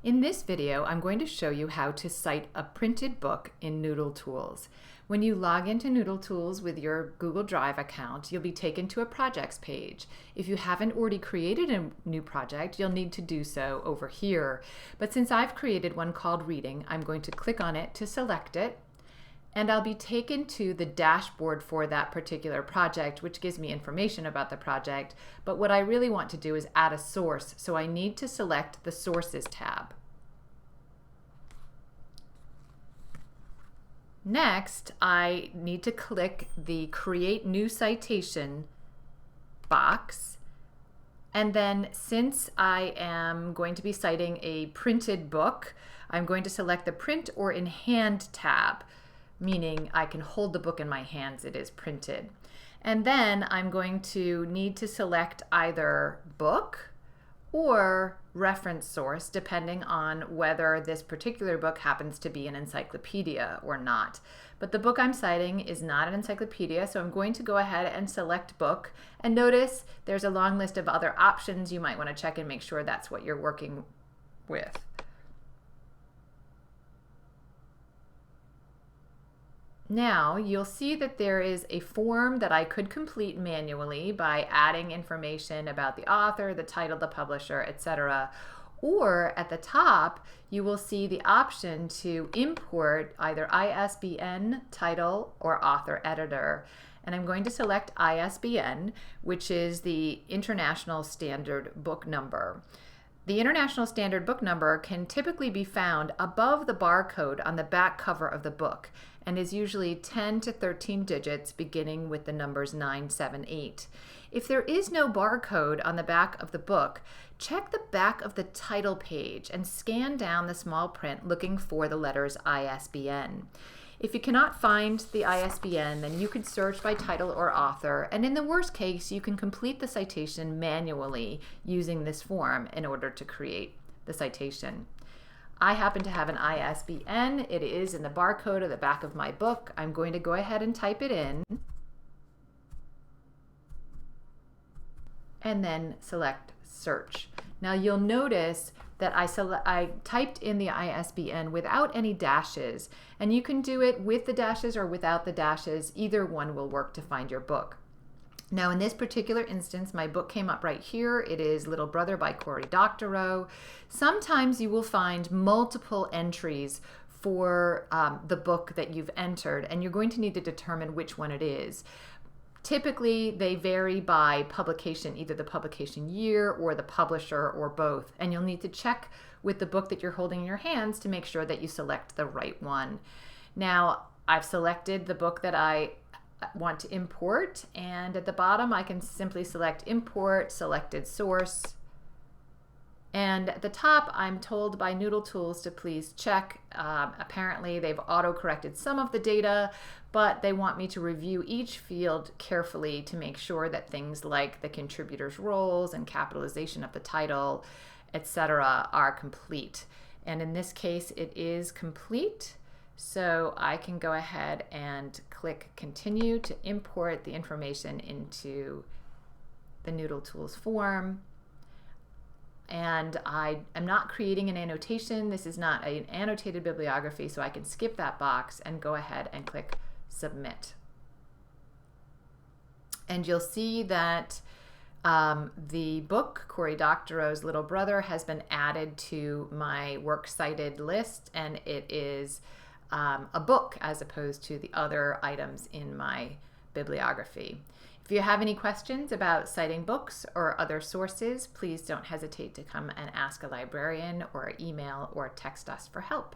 In this video, I'm going to show you how to cite a printed book in NoodleTools. When you log into NoodleTools with your Google Drive account, you'll be taken to a projects page. If you haven't already created a new project, you'll need to do so over here. But since I've created one called Reading, I'm going to click on it to select it, and I'll be taken to the dashboard for that particular project, which gives me information about the project. But what I really want to do is add a source, so I need to select the Sources tab. Next, I need to click the Create New Citation box. And then since I am going to be citing a printed book, I'm going to select the Print or in Hand tab, meaning I can hold the book in my hands, it is printed. And then I'm going to need to select either book or reference source, depending on whether this particular book happens to be an encyclopedia or not. But the book I'm citing is not an encyclopedia, so I'm going to go ahead and select book. And notice there's a long list of other options. You might want to check and make sure that's what you're working with. Now you'll see that there is a form that I could complete manually by adding information about the author, the title, the publisher, etc. Or at the top, you will see the option to import either ISBN, title, or author editor. And I'm going to select ISBN, which is the International Standard Book Number. The International Standard Book Number can typically be found above the barcode on the back cover of the book and is usually 10 to 13 digits beginning with the numbers 978. If there is no barcode on the back of the book, check the back of the title page and scan down the small print looking for the letters ISBN. If you cannot find the ISBN, then you could search by title or author, and in the worst case, you can complete the citation manually using this form in order to create the citation. I happen to have an ISBN. It is in the barcode of the back of my book. I'm going to go ahead and type it in, and then select search. Now you'll notice that I typed in the ISBN without any dashes, and you can do it with the dashes or without the dashes. Either one will work to find your book. Now in this particular instance, my book came up right here. It is Little Brother by Cory Doctorow. Sometimes you will find multiple entries for the book that you've entered, and you're going to need to determine which one it is. Typically, they vary by publication, either the publication year or the publisher or both. And you'll need to check with the book that you're holding in your hands to make sure that you select the right one. Now, I've selected the book that I want to import, and at the bottom I can simply select import, selected source. And at the top, I'm told by NoodleTools to please check. Apparently, they've auto-corrected some of the data, but they want me to review each field carefully to make sure that things like the contributor's roles and capitalization of the title, etc., are complete. And in this case, it is complete. So I can go ahead and click Continue to import the information into the NoodleTools form. And I am not creating an annotation. This is not an annotated bibliography, so I can skip that box and go ahead and click Submit. And you'll see that the book, Cory Doctorow's Little Brother, has been added to my works cited list, and it is a book as opposed to the other items in my bibliography. If you have any questions about citing books or other sources, please don't hesitate to come and ask a librarian or email or text us for help.